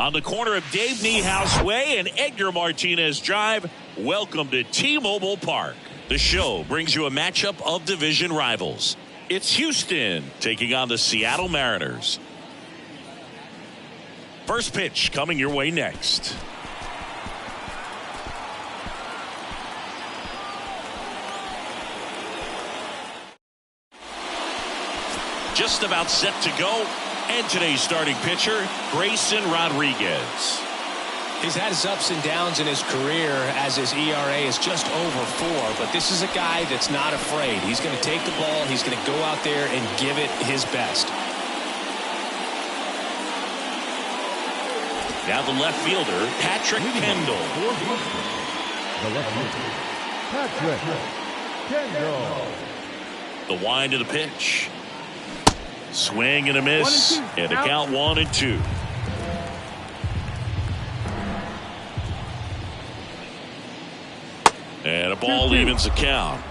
On the corner of Dave Niehaus Way and Edgar Martinez Drive, welcome to T-Mobile Park. The show brings you a matchup of division rivals. It's Houston taking on the Seattle Mariners. First pitch coming your way next. Just about set to go. And today's starting pitcher, Grayson Rodriguez. He's had his ups and downs in his career as his ERA is just over 4. But this is a guy that's not afraid. He's going to take the ball. He's going to go out there and give it his best. Now the left fielder, Patrick Kendall. The left fielder, Patrick Kendall. The wind of the pitch. Swing and a miss, and a count 1-2. And a ball evens the count.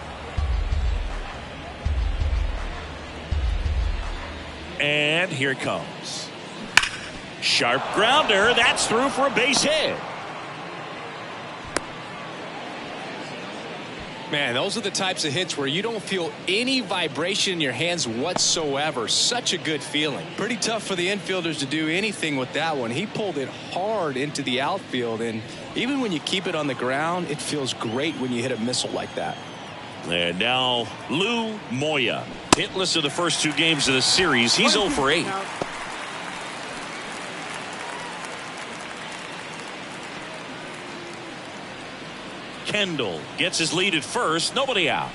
And here it comes. Sharp grounder. That's through for a base hit. Man, those are the types of hits where you don't feel any vibration in your hands whatsoever. Such a good feeling. Pretty tough for the infielders to do anything with that one. He pulled it hard into the outfield, and even when you keep it on the ground, it feels great when you hit a missile like that. And now Lou Moya. Hitless in the first 2 games of the series. He's 0 for 8. Kendall gets his lead at first. Nobody out.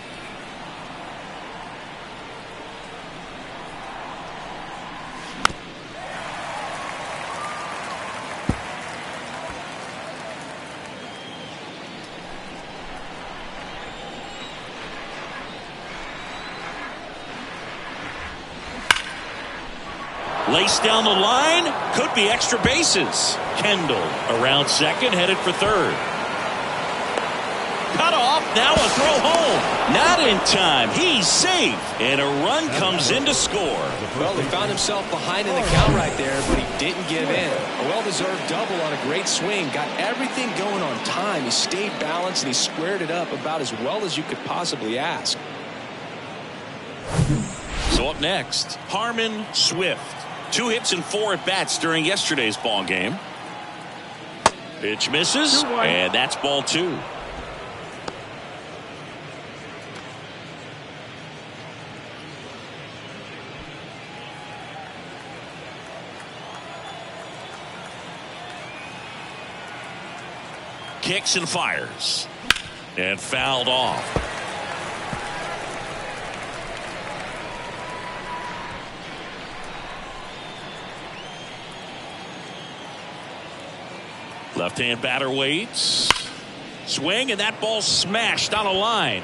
Laced down the line. Could be extra bases. Kendall around second, headed for third. Cut off, now a throw home. Not in time. He's safe. And a run comes in to score. Well, he found himself behind in the count right there, but he didn't give in. A well-deserved double on a great swing. Got everything going on time. He stayed balanced and he squared it up about as well as you could possibly ask. So up next, Harmon Swift. 2 hits and 4 at-bats during yesterday's ball game. Pitch misses, and that's ball 2. Kicks and fires. And fouled off. Left-hand batter waits. Swing, and that ball smashed on a line.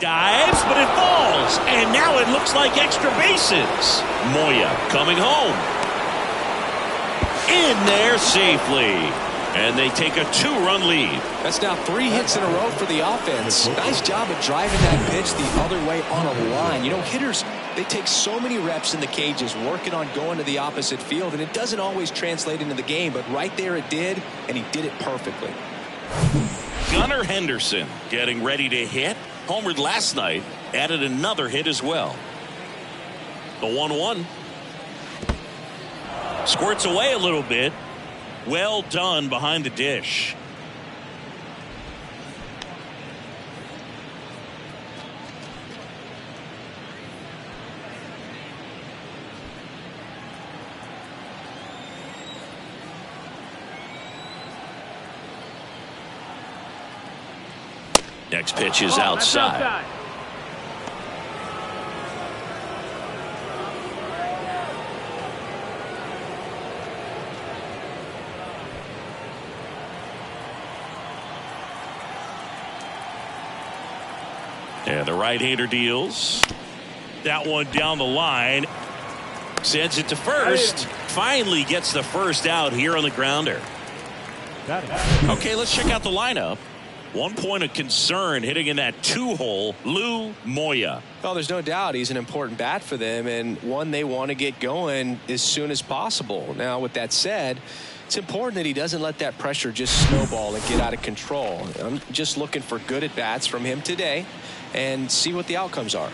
Dives, but it falls. And now it looks like extra bases. Moya coming home. In there safely. And they take a 2-run lead. That's now 3 hits in a row for the offense. Nice job of driving that pitch the other way on a line. You know, hitters, they take so many reps in the cages working on going to the opposite field, and it doesn't always translate into the game, but right there it did, and he did it perfectly. Gunnar Henderson getting ready to hit. Homered last night, added another hit as well. The 1-1. Squirts away a little bit. Well done behind the dish. Next pitch is outside. And the right-hander deals. That one down the line. Sends it to first. Finally gets the first out here on the grounder. Okay, let's check out the lineup. 1 point of concern hitting in that 2-hole, Lou Moya. Well, there's no doubt he's an important bat for them and one they want to get going as soon as possible. Now, with that said, It's important that he doesn't let that pressure just snowball and get out of control. I'm just looking for good at-bats from him today and see what the outcomes are.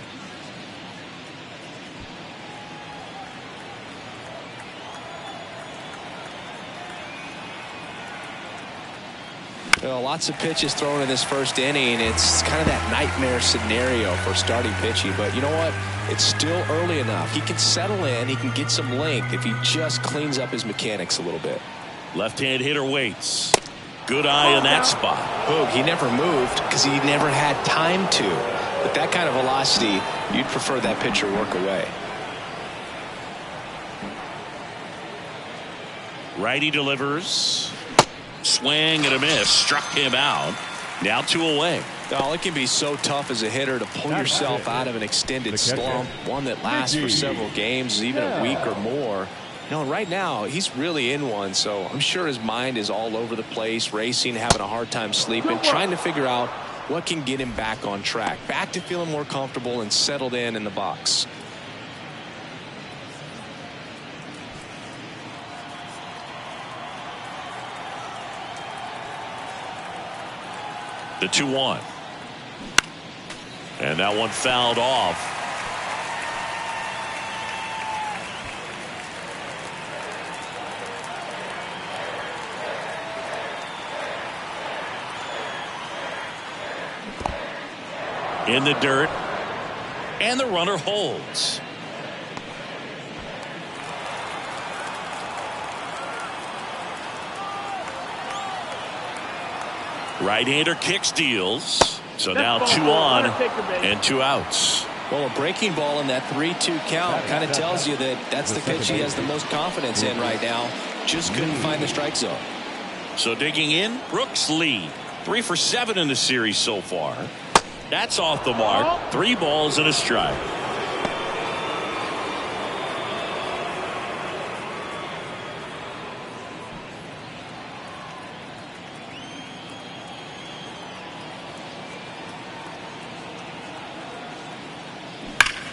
Well, lots of pitches thrown in this first inning. It's kind of that nightmare scenario for starting pitching. But you know what? It's still early enough. He can settle in. He can get some length if he just cleans up his mechanics a little bit. Left-hand hitter waits. Good eye in that spot. Boog, he never moved because he never had time to. With that kind of velocity, you'd prefer that pitcher work away. Righty delivers. Swing and a miss. Struck him out. Now 2 away. Oh, it can be so tough as a hitter to pull yourself out of an extended slump, one that lasts for several games, even a week or more. You know, right now, he's really in one, so I'm sure his mind is all over the place, racing, having a hard time sleeping, trying to figure out what can get him back on track, back to feeling more comfortable and settled in the box. The 2-1. And that one fouled off. In the dirt. And the runner holds. Right-hander kicks, deals. So now 2 on and 2 outs. Well, a breaking ball in that 3-2 count kind of tells you that that's the pitch he has the most confidence in right now. Just couldn't find the strike zone. So digging in, Brooks Lee. 3 for 7 in the series so far. That's off the mark. 3 balls and a strike.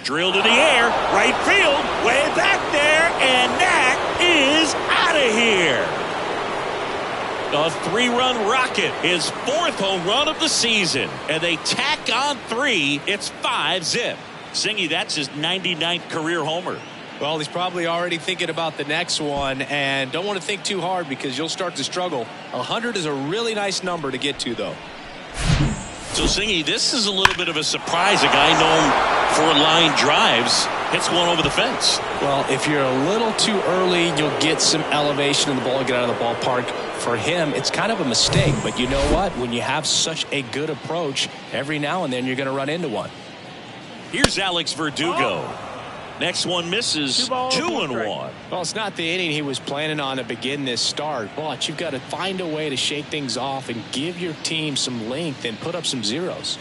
Drilled in the air, right field, way back there, and that is out of here. A 3-run rocket, his 4th home run of the season, and they tack on 3. It's 5-zip. Singy, that's his 99th career homer. Well, he's probably already thinking about the next one, and don't want to think too hard because you'll start to struggle. 100 is a really nice number to get to, though. So, Singy, this is a little bit of a surprise. A guy known for line drives hits one over the fence. Well, if you're a little too early, you'll get some elevation in the ball, get out of the ballpark. For him, it's kind of a mistake. But you know what? When you have such a good approach, every now and then you're going to run into one. Here's Alex Verdugo. Next one misses. 2-1. Well, it's not the inning he was planning on to begin this start, but you've got to find a way to shake things off and give your team some length and put up some zeros.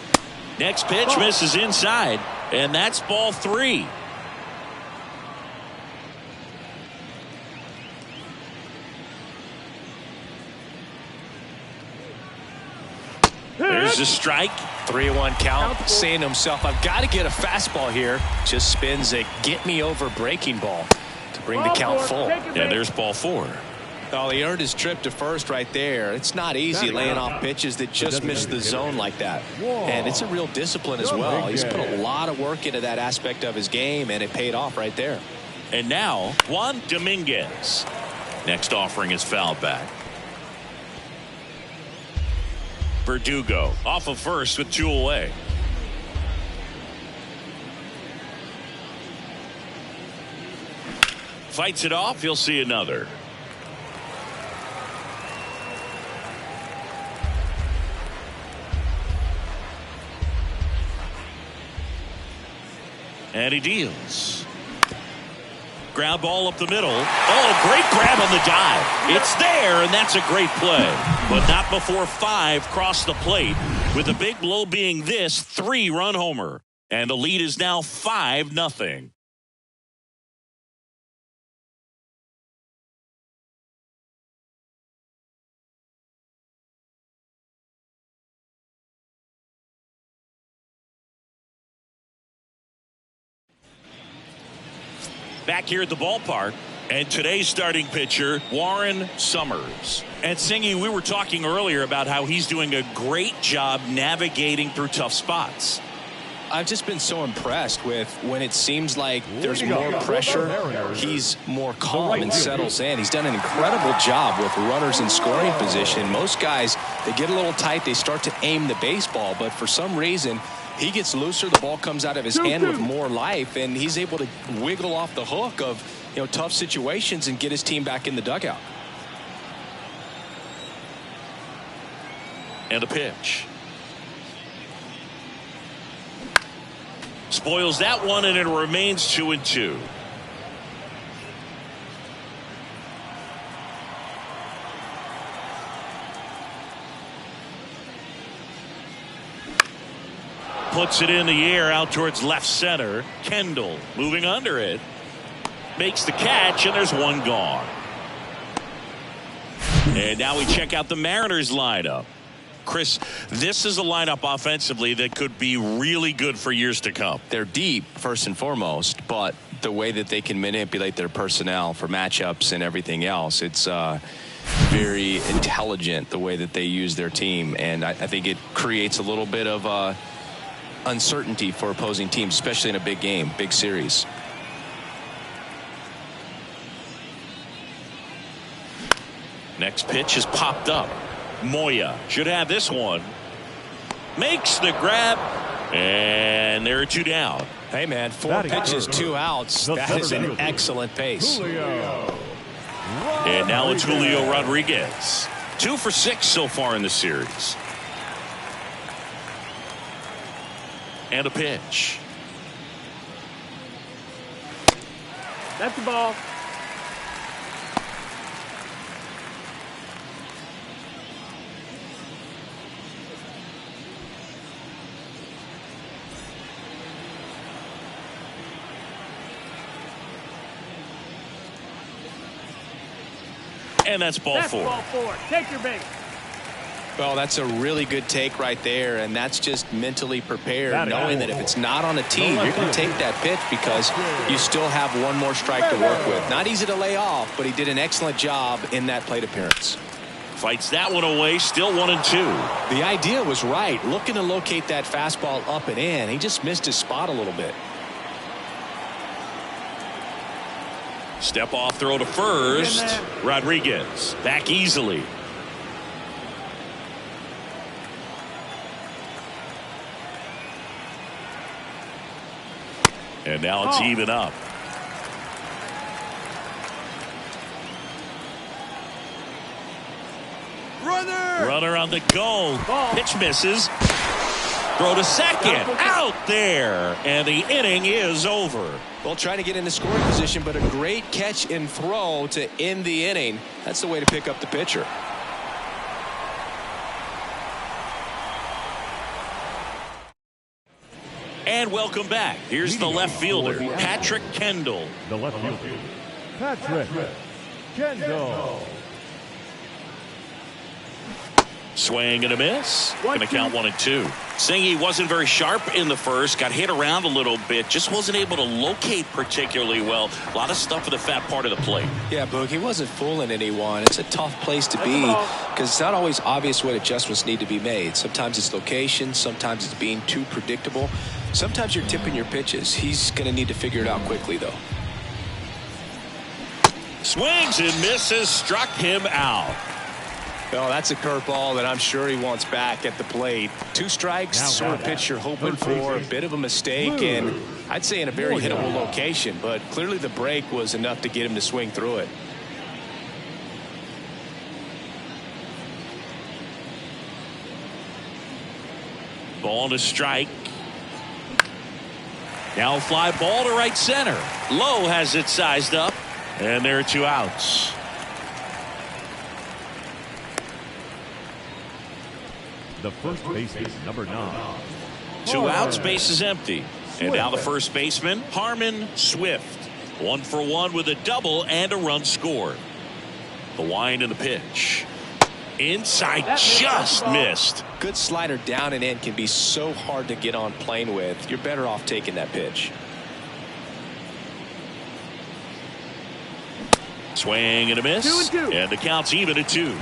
Next pitch misses inside, and that's ball 3. There's a strike. 3-1 count, saying to himself, I've got to get a fastball here. Just spins a get-me-over breaking ball to bring the count full. And there's ball 4. Oh, he earned his trip to first right there. It's not easy laying off pitches that just miss the zone like that. And it's a real discipline as well. He's put a lot of work into that aspect of his game, and it paid off right there. And now, Juan Dominguez. Next offering is fouled back. Verdugo off of first with 2 away. Fights it off. He'll see another. And he deals. Ground ball up the middle. Oh, great grab on the dive. It's there, and that's a great play. But not before 5 cross the plate, with the big blow being this 3-run homer. And the lead is now 5-0. Back here at the ballpark, And today's starting pitcher, Warren Summers. And Singy, we were talking earlier about how he's doing a great job navigating through tough spots. I've just been so impressed with when it seems like there's more pressure, he's more calm and settles in. He's done an incredible job with runners in scoring position. Most guys, they get a little tight, they start to aim the baseball, but for some reason, he gets looser, the ball comes out of his hand with more life, and he's able to wiggle off the hook of tough situations and get his team back in the dugout. And a pitch. Spoils that one, and it remains 2-2. Puts it in the air out towards left center. Kendall moving under it. Makes the catch, and there's one gone. And now we check out the Mariners lineup. Chris, this is a lineup offensively that could be really good for years to come. They're deep, first and foremost, but the way that they can manipulate their personnel for matchups and everything else, it's very intelligent the way that they use their team. And I think it creates a little bit of uncertainty for opposing teams, especially in a big game, big series. Next pitch is popped up. Moya should have this one. Makes the grab, and there are two down. Hey, man, 4 pitches, 2 outs. That is an excellent pace. And now it's Julio Rodriguez. 2 for 6 so far in the series. And a pitch. That's the ball. And that's ball 4. Ball 4. Take your base. Well, that's a really good take right there, and that's just mentally prepared, knowing that if it's not on a tee, you're going to take that pitch because you still have one more strike to work with. Not easy to lay off, but he did an excellent job in that plate appearance. Fights that one away, still 1-2. The idea was right, looking to locate that fastball up and in. He just missed his spot a little bit. Step off throw to first. Rodriguez back easily. And now it's even up. Runner on the go. Pitch misses. Throw to second. Out there. And the inning is over. Well, trying to get into scoring position, but a great catch and throw to end the inning. That's the way to pick up the pitcher. And welcome back. Here's the left fielder, Patrick Kendall. The left fielder, Patrick Kendall. Swing and a miss. Going to count 1-2. Singy wasn't very sharp in the first. Got hit around a little bit. Just wasn't able to locate particularly well. A lot of stuff for the fat part of the plate. Yeah, Boog, he wasn't fooling anyone. It's a tough place to be because it's not always obvious what adjustments need to be made. Sometimes it's location. Sometimes it's being too predictable. Sometimes you're tipping your pitches. He's going to need to figure it out quickly, though. Swings and misses. Struck him out. Well, that's a curveball that I'm sure he wants back at the plate. 2 strikes, sort of pitch you're hoping for. A bit of a mistake, and I'd say in a very hittable location, but clearly the break was enough to get him to swing through it. Ball to strike. Now fly ball to right center. Lowe has it sized up, and there are 2 outs. The first baseman, number 9. 2 outs, base is empty. And now the first baseman, Harmon Swift. 1 for 1 with a double and a run scored. The wind and the pitch. Inside, just missed. Good slider down and in can be so hard to get on plane with. You're better off taking that pitch. Swing and a miss. 2-2. And the count's even at 2.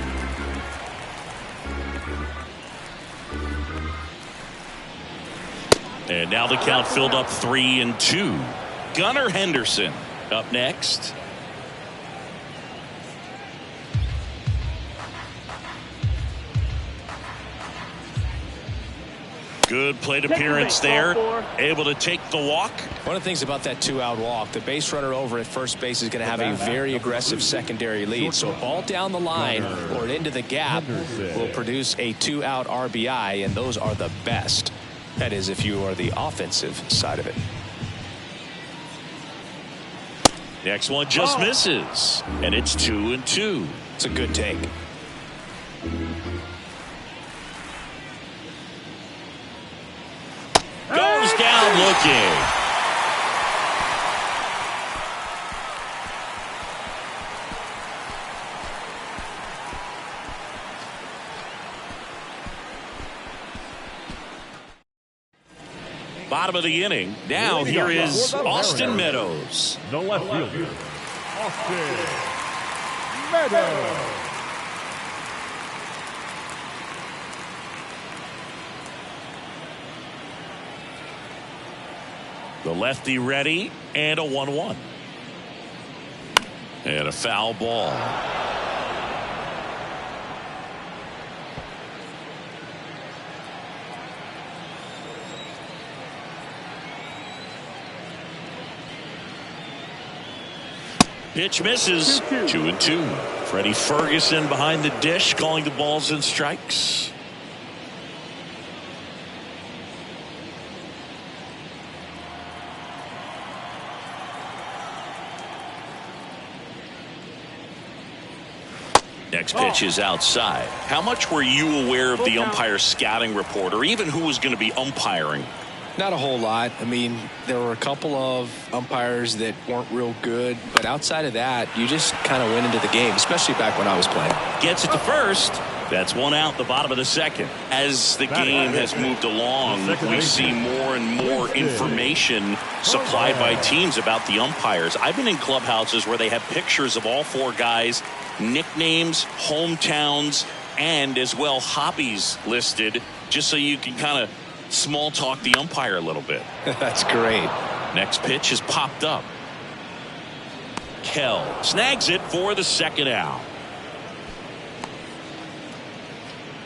And now the count filled up 3-2. Gunnar Henderson up next. Good plate appearance there. Able to take the walk. One of the things about that 2-out walk, the base runner over at first base is going to have a very aggressive secondary lead. So a ball down the line or into the gap will produce a 2-out RBI, and those are the best. That is, if you are the offensive side of it. Next one just misses, and it's 2-2. It's a good take. Goes down looking. Bottom of the inning. Now here is Austin Meadows. The left fielder, Austin Meadows. The lefty ready, and a 1-1. And a foul ball. Pitch misses. 2-2. Freddie Ferguson behind the dish, calling the balls and strikes. Next pitch is outside. How much were you aware of the umpire scouting report, or even who was going to be umpiring? Not a whole lot. I mean, there were a couple of umpires that weren't real good, but outside of that, you just kind of went into the game, especially back when I was playing. Gets it to first. That's 1 out, the bottom of the second. As the game has moved along, we see more and more information supplied by teams about the umpires. I've been in clubhouses where they have pictures of all 4 guys, nicknames, hometowns, and as well hobbies listed, just so you can kind of small talk the umpire a little bit. That's great. Next pitch is popped up. Kell snags it for the 2nd out.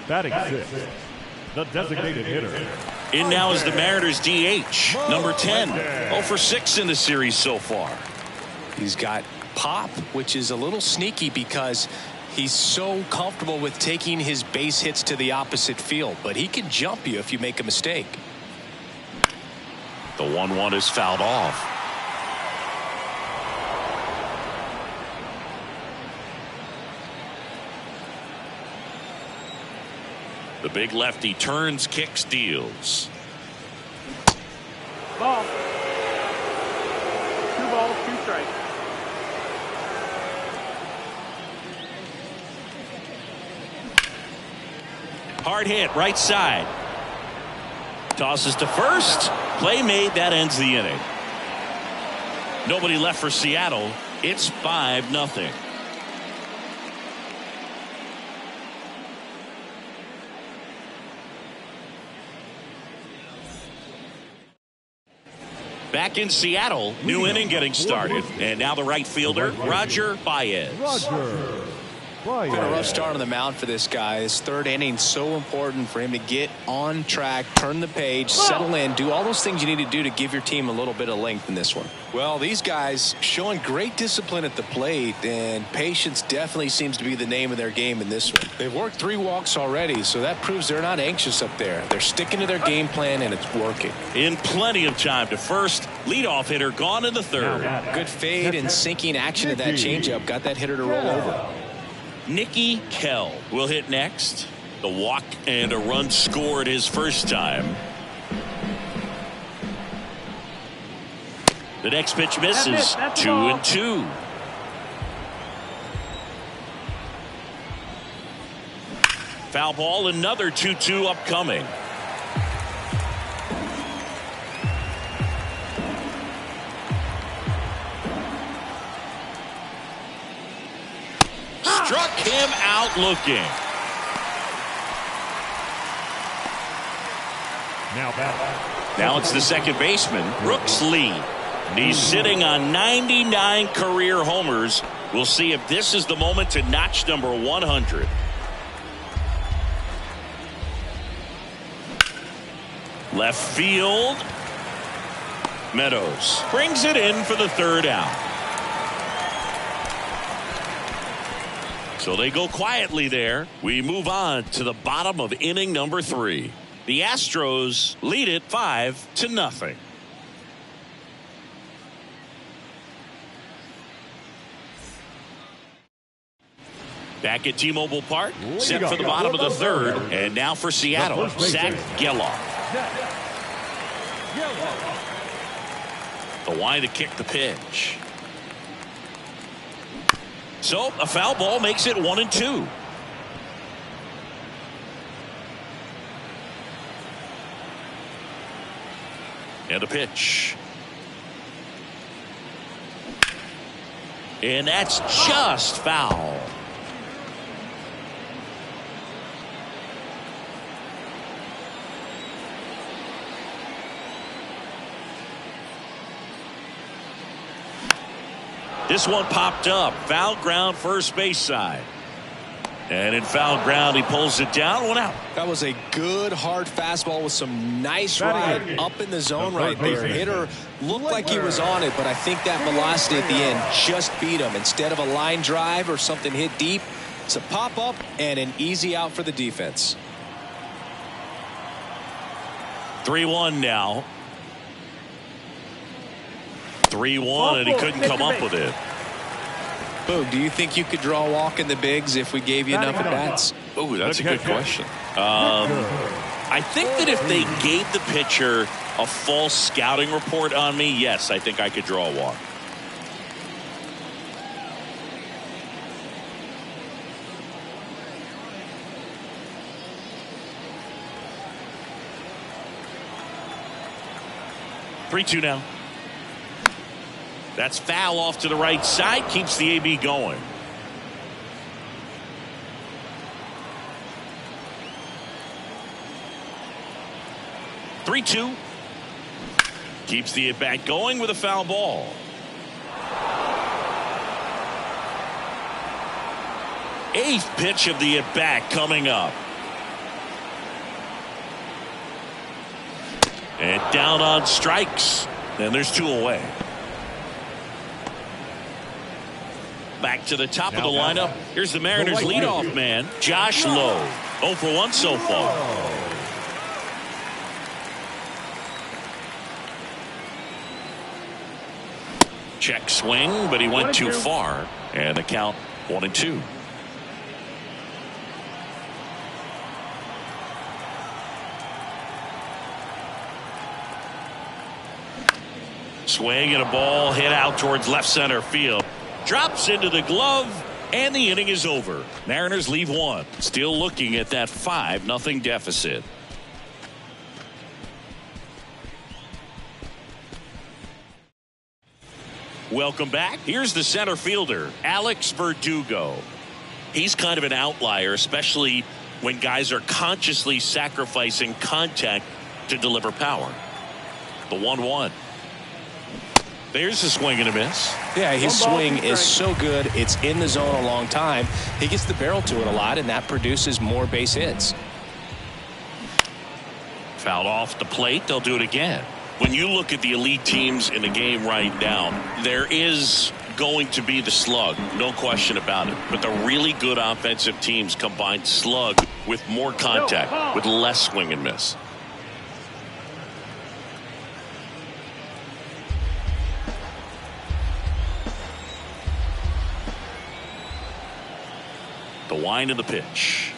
Batting 6th, the designated hitter. In now is the Mariners DH, number 10. 0 for 6 in the series so far. He's got pop, which is a little sneaky because he's so comfortable with taking his base hits to the opposite field, but he can jump you if you make a mistake. The 1-1 is fouled off. The big lefty turns, kicks, deals. Ball. 2 balls, 2 strikes. Hard hit, right side. Tosses to first. Play made, that ends the inning. Nobody left for Seattle. It's 5-0. Back in Seattle, new inning getting started. And now the right fielder, Roger Baez. Been a rough start on the mound for this guy. His 3rd inning, so important for him to get on track, turn the page, settle in, do all those things you need to do to give your team a little bit of length in this one. Well, these guys showing great discipline at the plate, and patience definitely seems to be the name of their game in this one. They've worked 3 walks already, so that proves they're not anxious up there. They're sticking to their game plan, and it's working. In plenty of time to first. Leadoff hitter gone in the 3rd. Good fade and sinking action of that changeup got that hitter to roll over. Nicky Kell will hit next. The walk and a run scored his first time. The next pitch misses. 2-2. Foul ball, another 2-2 upcoming. him out looking. Now it's the second baseman, Brooks Lee. And he's sitting on 99 career homers. We'll see if this is the moment to notch number 100. Left field. Meadows brings it in for the third out. So they go quietly there. We move on to the bottom of inning number 3. The Astros lead it 5-0. Back at T-Mobile Park, set for the bottom of the third, and now for Seattle, Zach Geloff. The line to kick the pitch. So a foul ball makes it 1-2. And a pitch. And that's just foul. This one popped up. Foul ground, first base side. And in foul ground, he pulls it down. 1 out. That was a good hard fastball with some nice ride up in the zone right there. Hitter looked like he was on it, but I think that velocity at the end just beat him. Instead of a line drive or something hit deep, it's a pop up and an easy out for the defense. 3-1 now. 3-1, and he couldn't come up with it. Boog, do you think you could draw a walk in the bigs if we gave you enough at bats? Oh, that's a good question. I think that if they gave the pitcher a false scouting report on me, yes, I think I could draw a walk. Three-two now. That's foul off to the right side. Keeps the AB going. Three-two. Keeps the at-bat going with a foul ball. Eighth pitch of the at-bat coming up. And down on strikes. And there's 2 away. Back to the top of the lineup. Here's the Mariners leadoff man, Josh Lowe. 0 for 1 so far. Check swing, but he went too far. And the count 1-2. Swing and a ball hit out towards left center field. Drops into the glove, and the inning is over. Mariners leave 1. Still looking at that 5-0 deficit. Welcome back. Here's the center fielder, Alex Verdugo. He's kind of an outlier, especially when guys are consciously sacrificing contact to deliver power. The 1-1. There's a swing and a miss. Yeah, his swing is so good. It's in the zone a long time. He gets the barrel to it a lot, and that produces more base hits. Fouled off the plate. They'll do it again. When you look at the elite teams in the game right now, there is going to be the slug. No question about it. But the really good offensive teams combine slug with more contact, with less swing and miss. The wind of the pitch.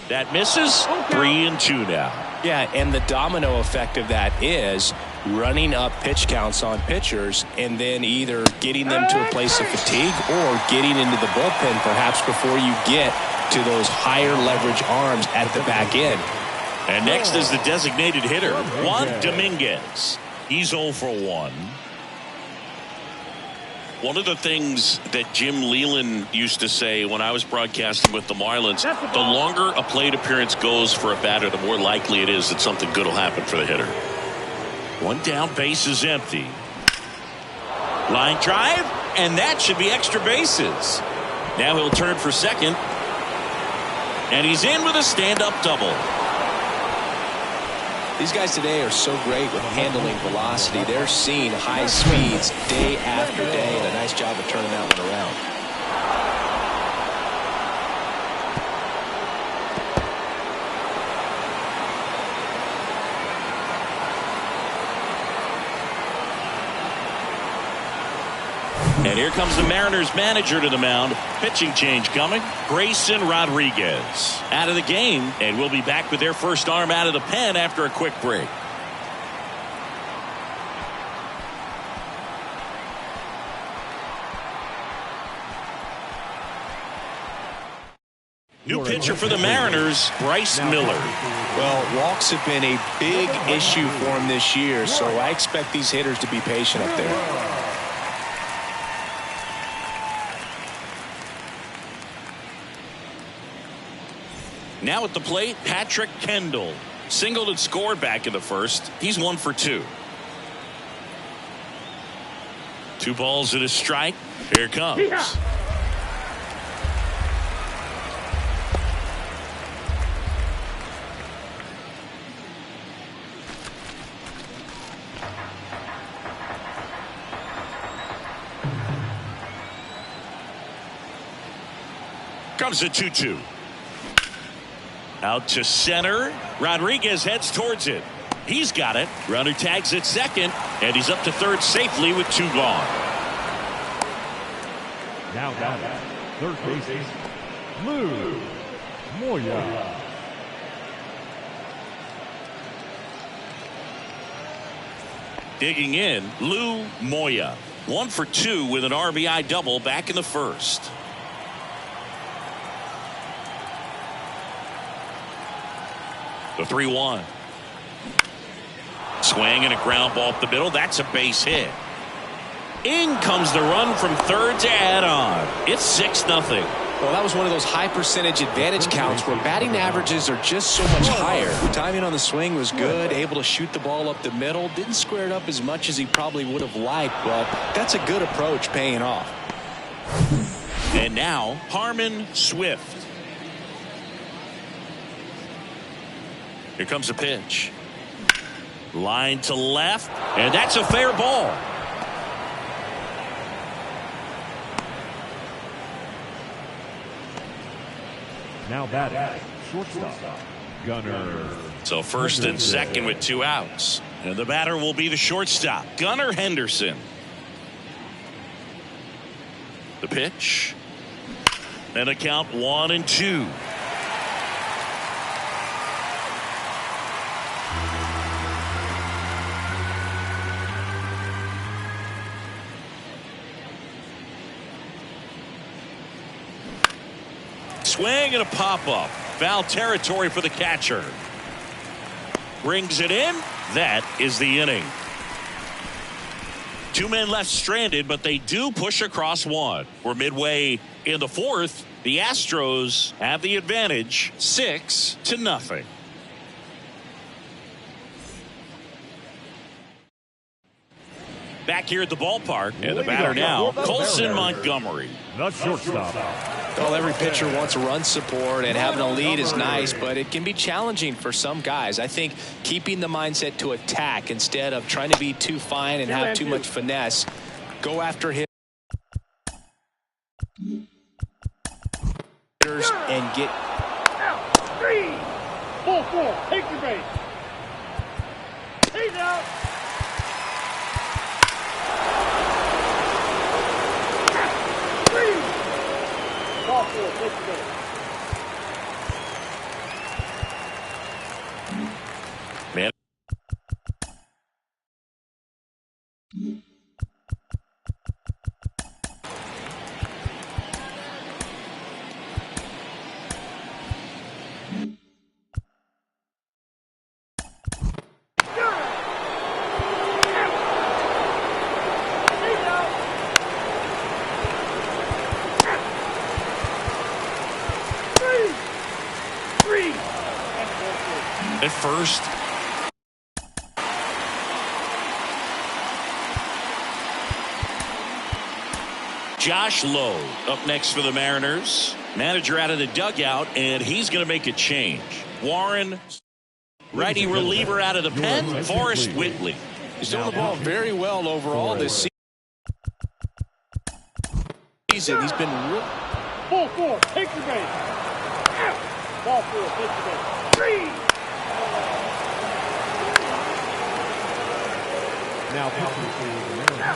That misses. 3-2 now. Yeah, and the domino effect of that is running up pitch counts on pitchers and then either getting them to a place of fatigue or getting into the bullpen perhaps before you get to those higher leverage arms at the back end. And next is the designated hitter, Juan Dominguez. He's 0 for 1. One of the things that Jim Leland used to say when I was broadcasting with the Marlins, the longer a plate appearance goes for a batter, the more likely it is that something good will happen for the hitter. One down, base is empty. Line drive, and that should be extra bases. Now he'll turn for second. And he's in with a stand-up double. These guys today are so great with handling velocity. They're seeing high speeds day after day, and a nice job of turning that one around. And here comes the Mariners manager to the mound. Pitching change coming. Grayson Rodriguez out of the game, and we'll be back with their first arm out of the pen after a quick break. New pitcher for the Mariners, Bryce Miller. Well, walks have been a big issue for him this year, so I expect these hitters to be patient up there. Now at the plate, Patrick Kendall. Singled and scored back in the first. He's 1 for 2. 2 balls and a strike. Here it comes. Comes a 2-2. Out to center. Rodriguez heads towards it. He's got it. Runner tags at second, and he's up to third safely with 2 gone. Now batting, third baseman, Lou Moya. Digging in, Lou Moya. 1 for 2 with an RBI double back in the first. The 3-1. Swing and a ground ball up the middle. That's a base hit. In comes the run from third to add on. It's 6-0. Well, that was one of those high percentage advantage counts where batting averages are just so much higher. Timing on the swing was good, able to shoot the ball up the middle. Didn't square it up as much as he probably would have liked, but that's a good approach paying off. And now Harmon Swift. Here comes a pitch. Line to left, and that's a fair ball. Now batting, shortstop, Gunnar. So first and second with 2 outs. And the batter will be the shortstop, Gunnar Henderson. The pitch. And a count 1-2. Swing and a pop-up. Foul territory for the catcher. Brings it in. That is the inning. 2 men left stranded, but they do push across 1. We're midway in the 4th. The Astros have the advantage, 6-0. Back here at the ballpark, and the batter now, Colson Montgomery. The shortstop. Well, every pitcher wants run support, and having a lead is nice, but it can be challenging for some guys. I think keeping the mindset to attack instead of trying to be too fine and have too much finesse. Go after hitters and get. 3, 4, take your base. He's out. Ball 4, take your base. Man. 3. At first. Josh Lowe up next for the Mariners. Manager out of the dugout, and he's going to make a change. Warren, righty reliever out of the pen, Forrest Whitley. He's doing the ball very well overall this season. He's been real. Ball 4, take your base. Out. Ball 4, take your base. 3. Now pitching for the Mariners.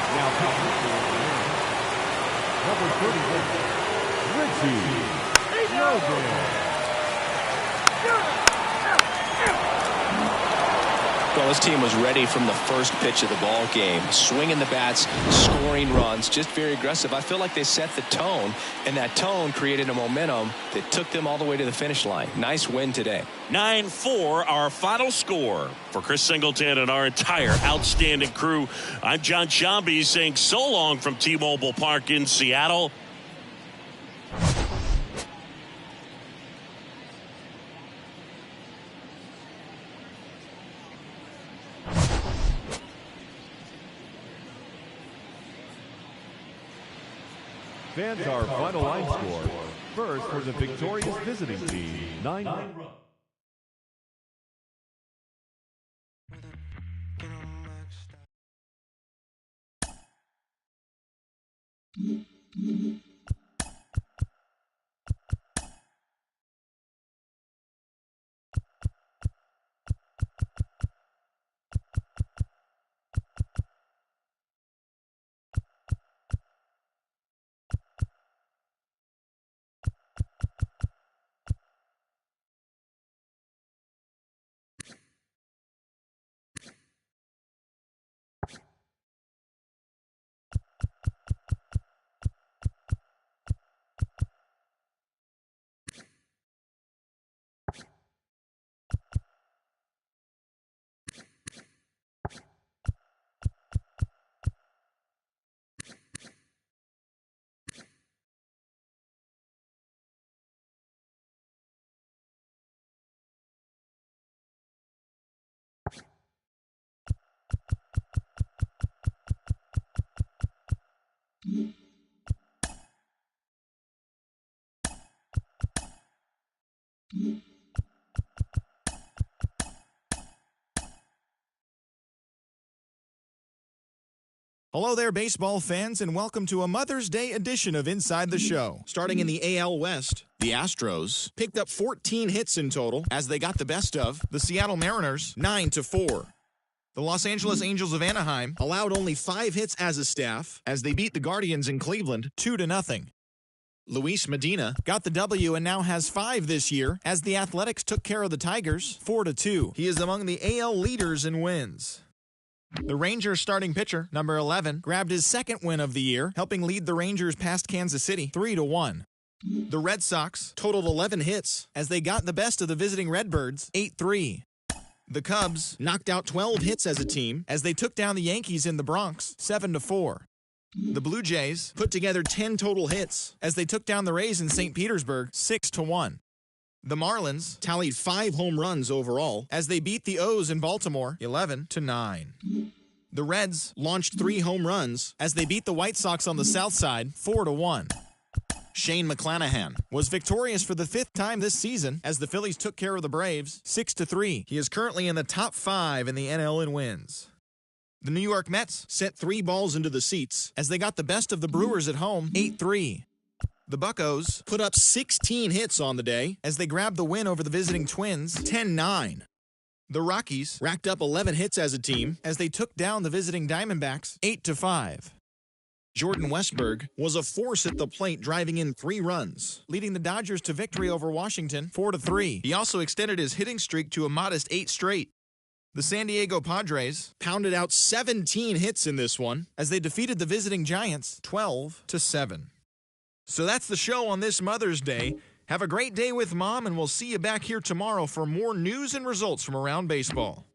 Now pitching for the Mariners. Number 31, Richie Logan. Well, this team was ready from the first pitch of the ball game. Swinging the bats, scoring runs, just very aggressive. I feel like they set the tone, and that tone created a momentum that took them all the way to the finish line. Nice win today. 9-4, our final score. For Chris Singleton and our entire outstanding crew, I'm John Shambi saying so long from T-Mobile Park in Seattle. Fans, our final line score. First for the victorious visiting team, 9 runs. Hello there, baseball fans, and welcome to a Mother's Day edition of Inside the Show. Starting in the AL West, the Astros picked up 14 hits in total as they got the best of the Seattle Mariners 9-4. The Los Angeles Angels of Anaheim allowed only 5 hits as a staff as they beat the Guardians in Cleveland 2-0. Luis Medina got the W and now has 5 this year as the Athletics took care of the Tigers 4-2. He is among the AL leaders in wins. The Rangers starting pitcher, number 11, grabbed his second win of the year, helping lead the Rangers past Kansas City 3-1. The Red Sox totaled 11 hits as they got the best of the visiting Redbirds 8-3. The Cubs knocked out 12 hits as a team as they took down the Yankees in the Bronx 7-4. The Blue Jays put together 10 total hits as they took down the Rays in St. Petersburg 6-1. The Marlins tallied 5 home runs overall as they beat the O's in Baltimore 11-9. The Reds launched 3 home runs as they beat the White Sox on the South Side 4-1. Shane McClanahan was victorious for the 5th time this season as the Phillies took care of the Braves 6-3. He is currently in the top 5 in the NL in wins. The New York Mets sent 3 balls into the seats as they got the best of the Brewers at home 8-3. The Buccos put up 16 hits on the day as they grabbed the win over the visiting Twins 10-9. The Rockies racked up 11 hits as a team as they took down the visiting Diamondbacks 8-5. Jordan Westburg was a force at the plate, driving in 3 runs, leading the Dodgers to victory over Washington 4-3. He also extended his hitting streak to a modest 8 straight. The San Diego Padres pounded out 17 hits in this one as they defeated the visiting Giants 12-7. So that's the show on this Mother's Day. Have a great day with Mom, and we'll see you back here tomorrow for more news and results from around baseball.